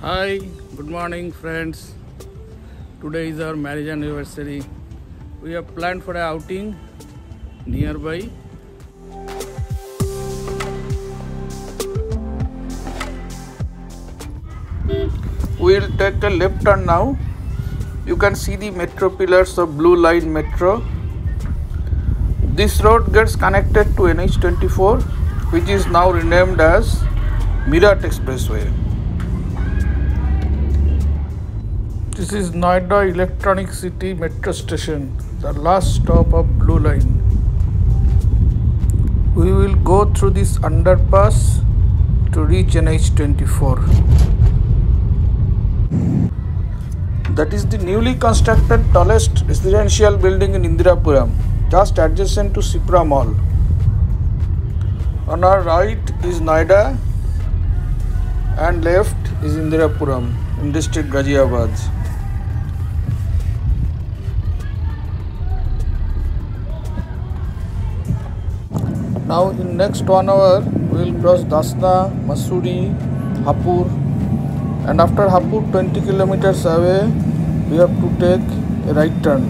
Hi, good morning friends. Today is our marriage anniversary. We have planned for an outing nearby. We will take a left turn now. You can see the metro pillars of Blue Line Metro. This road gets connected to NH24, which is now renamed as Meerut Expressway. This is Noida Electronic City Metro Station, the last stop of Blue Line. We will go through this underpass to reach NH24. That is the newly constructed tallest residential building in Indirapuram, just adjacent to Cipra Mall. On our right is Noida and left is Indirapuram in district Ghaziabad. Now in next 1 hour we will cross Dasna, Masuri, Hapur, and after Hapur 20 kilometers away we have to take a right turn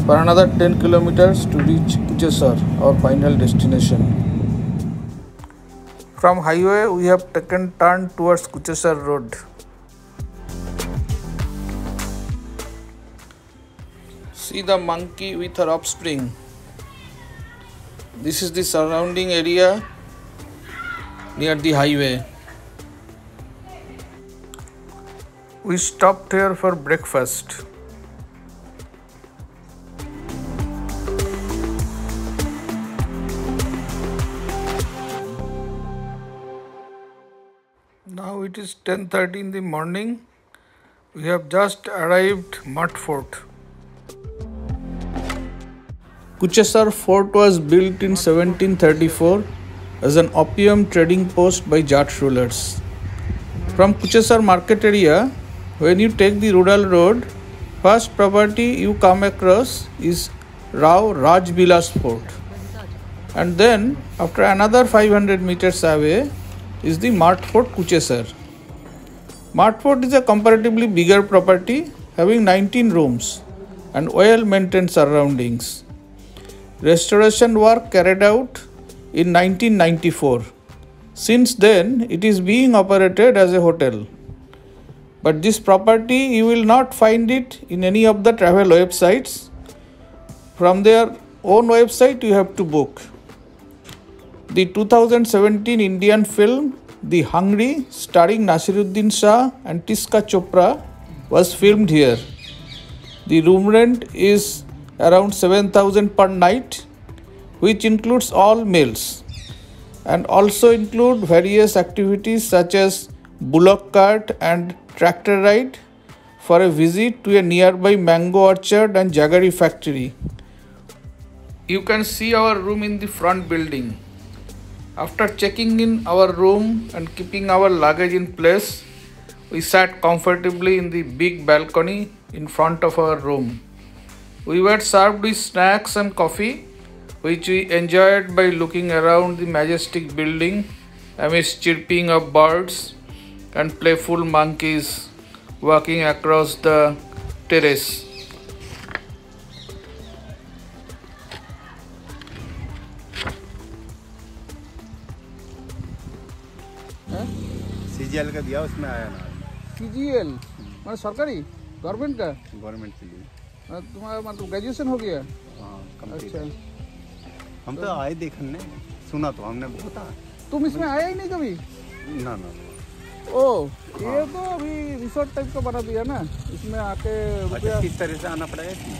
for another 10 kilometers to reach Kuchesar, our final destination. From highway we have taken turn towards Kuchesar road. See the monkey with her offspring. This is the surrounding area near the highway. We stopped here for breakfast. Now it is 10:30 in the morning. We have just arrived Mott Fort. Kuchesar Fort was built in 1734 as an opium trading post by Jat rulers. From Kuchesar market area, when you take the rural road, first property you come across is Rao Rajbilas Fort. And then after another 500 meters away is the Mott Fort Kuchesar. Mott Fort is a comparatively bigger property having 19 rooms and well maintained surroundings. Restoration work carried out in 1994. Since then, it is being operated as a hotel. But this property, you will not find it in any of the travel websites. From their own website, you have to book. The 2017 Indian film, The Hungry, starring Nasiruddin Shah and Tiska Chopra, was filmed here. The room rent is around 7,000 per night, which includes all meals and also include various activities such as bullock cart and tractor ride for a visit to a nearby mango orchard and jaggery factory. You can see our room in the front building. After checking in our room and keeping our luggage in place, we sat comfortably in the big balcony in front of our room. We were served with snacks and coffee, which we enjoyed by looking around the majestic building amidst chirping of birds and playful monkeys walking across the terrace. CGL का दिया उसमें आया ना CGL मतलब सरकारी government का government के लिए तुम्हारा मतलब ग्रेजुएशन हो गया? हाँ कंप्लीट। अच्छा, हम तो आए देखने, सुना तो हमने बहुत। तुम इसमें आया ही नहीं कभी? ना ना। ओ ये तो अभी रिसोर्ट टाइप का बना दिया ना, इसमें आके अच्छा, किस तरह से आना पड़ेगा इसमें?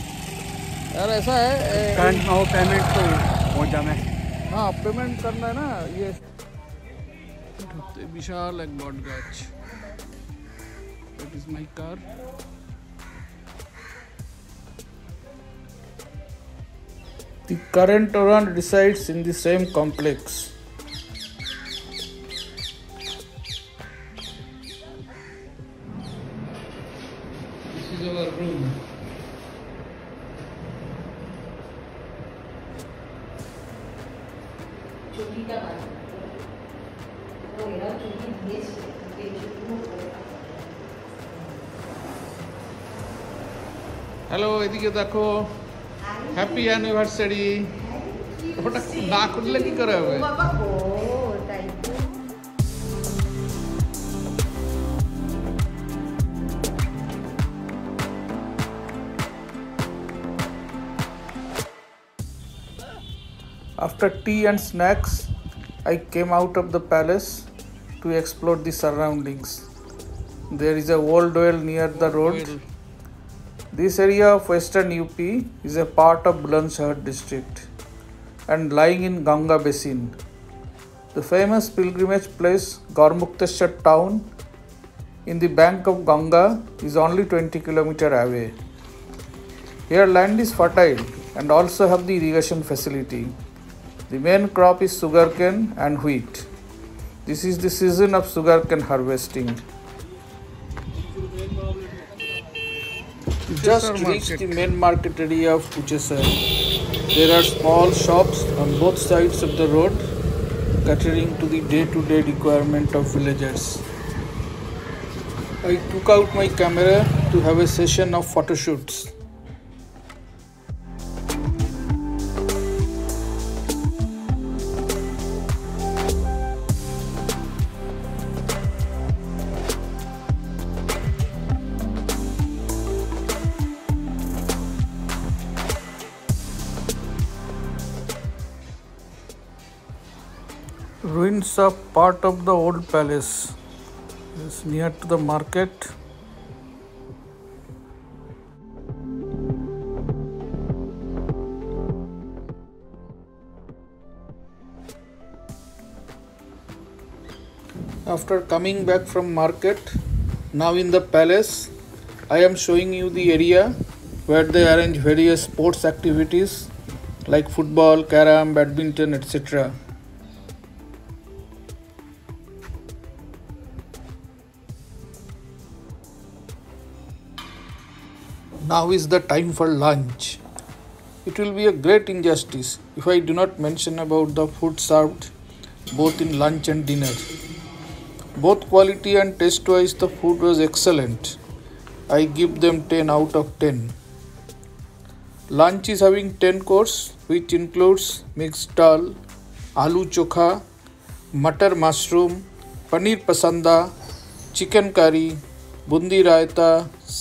यार ऐसा है पेमेंट तो पहुँचा में। हाँ पेमेंट करना है ना। ये विशाल एक बॉट गाछ। That is my car. The current owner resides in the same complex. This is our room. Hello, এদিকে দেখো, হ্যাপি অ্যানিভার্সারি। ওটা না খুললে কি করে হবে? After tea and snacks, I came out of the palace to explore the surroundings. There is a old well near the road. This area of western UP is a part of Bulandshahr district and lying in Ganga basin. The famous pilgrimage place Gormukteshwar town in the bank of Ganga is only 20 km away. Here land is fertile and also have the irrigation facility. The main crop is sugarcane and wheat. This is the season of sugarcane harvesting. Just reached the main market area of Kuchesar. There are small shops on both sides of the road catering to the day-to-day requirement of villagers. I took out my camera to have a session of photo shoots. Ruins of part of the old palace is near to the market. After coming back from market, now in the palace, I am showing you the area where they arrange various sports activities like football, carom, badminton, etc. Now is the time for lunch. It will be a great injustice if I do not mention about the food served both in lunch and dinner. Both quality and taste wise the food was excellent. I give them 10 out of 10. Lunch is having 10 course which includes mixed dal, aloo chokha, matar mushroom, paneer pasanda, chicken curry, bundi raita,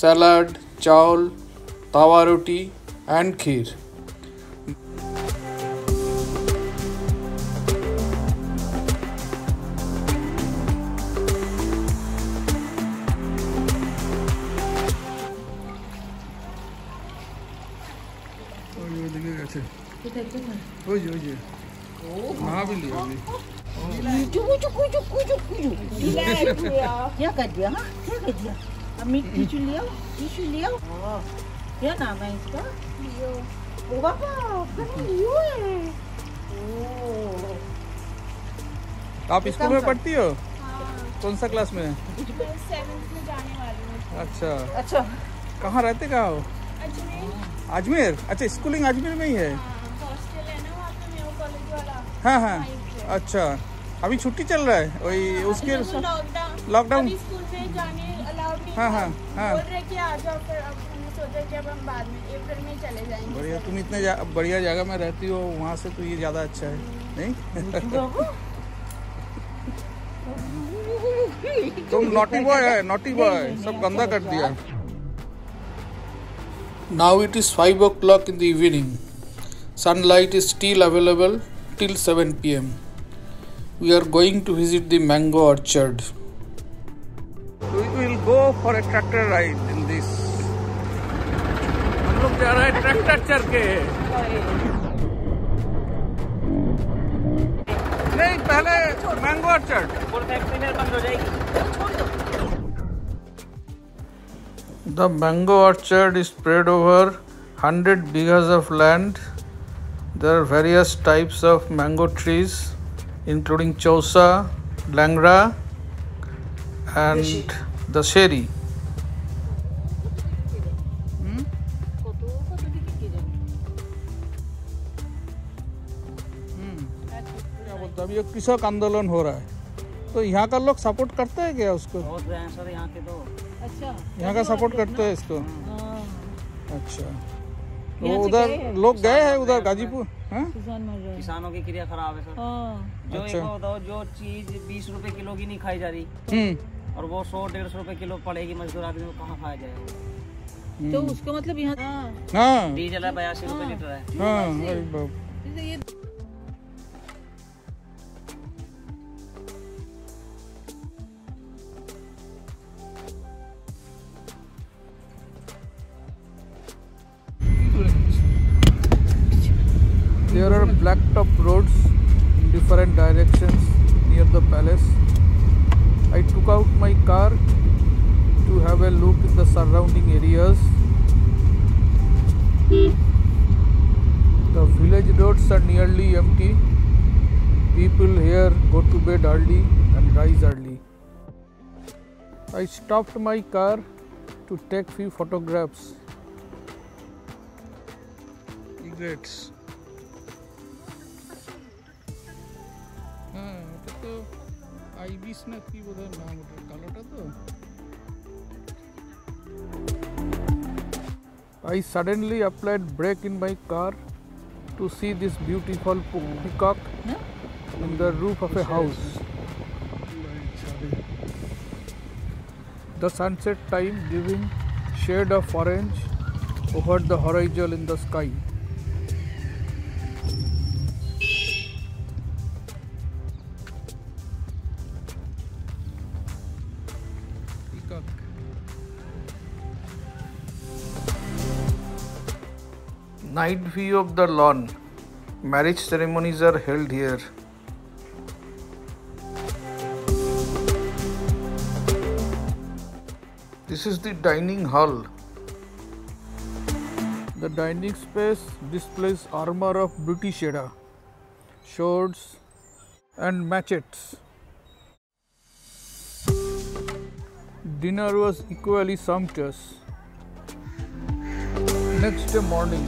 salad, chawal, tawa roti and kheer. क्या कर दिया? हाँ क्या कर दिया? अम्मी tissue ले आओ। क्या नाम है इसका? लियो। ओ बाबा, कहीं लियो है। आप स्कूल में पढ़ती हो? कौन सा क्लास में? 7th में जाने वाली हूँ। अच्छा। कहाँ रहते कहाँ हो? अजमेर। अच्छा, स्कूलिंग अजमेर में ही है। हॉस्टल है ना वहाँ पे, मेरे कॉलेज वाला। हाँ। अच्छा, अभी छुट्टी चल रहा है वही उसके लॉकडाउन स्कूल में जाने अलाउड नहीं। हाँ। बोल रहे कि आ जाओ, फिर अब हमने सोचा कि अब हम बाद में अप्रैल में चले जाएंगे। बढ़िया, तुम इतने बढ़िया जगह में रहती हो, वहाँ से तो ये ज़्यादा अच्छा है नहीं? तुम नॉटी बॉय है, नॉटी बॉय, सब गंदा कर दिया। Now it is 5 o'clock in the evening. Sunlight is still available till 7 p.m. We are going to visit the mango orchard. We will go for a tractor ride in this. हम लोग जा रहे हैं tractor चढ़ के। नहीं, पहले mango orchard. बंद हो जाएगी। The mango orchard is spread over 100 bighas of land. There are various types of mango trees, including Chausa, Langra, and the Sherry. अब ये कृषक आंदोलन हो रहा है, तो यहाँ का लोग सपोर्ट करते हैं क्या उसको? बहुत हैं सर यहाँ के तो। अच्छा, यहाँ का सपोर्ट करते हैं इसको। अच्छा, तो यहाँ से उधर गए हैं। लोग गए हैं उधर गाजीपुर? हाँ किसान मर रहे हैं। किसानों की क्रिया खराब है सर। हाँ जो अच्छा। एक बताओ, जो चीज 20 रुपए किलो की नहीं खाई जा रही और वो 100-150 रुपए किलो पड़ेगी, मजदूर आदमी को कहाँ खाया जाएगा। तो उसका मतलब यहाँ हाँ डीजल है 82 रुपए लीटर है। हाँ, अरे बाप। जैसे ये There are blacktop roads in different directions near the palace. I took out my car to have a look in the surrounding areas. The village roads are nearly empty. People here go to bed early and rise early. I stopped my car to take few photographs. Egrets. হ্যাঁ, এটা তো ibis না কি বোধহয় নাম, ওটা কালোটা তো। I suddenly applied brake in my car to see this beautiful peacock on the roof of a house. The sunset time giving shade of orange over the horizon in the sky. Peacock. Night view of the lawn. Marriage ceremonies are held here. This is the dining hall. The dining space displays armor of British era, swords and machetes. Dinner was equally sumptuous. Next day morning,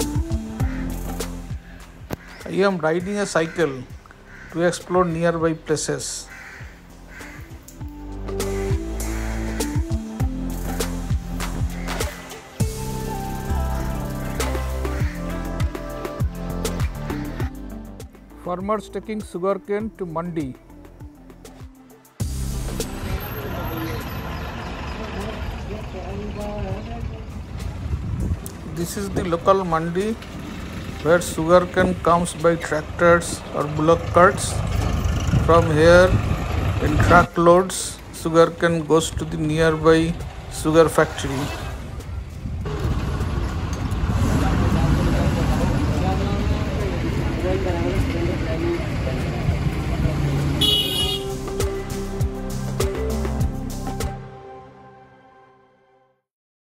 I am riding a cycle to explore nearby places. Farmers taking sugarcane to mandi. This is the local mandi where sugarcane comes by tractors or bullock carts. From here, in truck loads, sugarcane goes to the nearby sugar factory.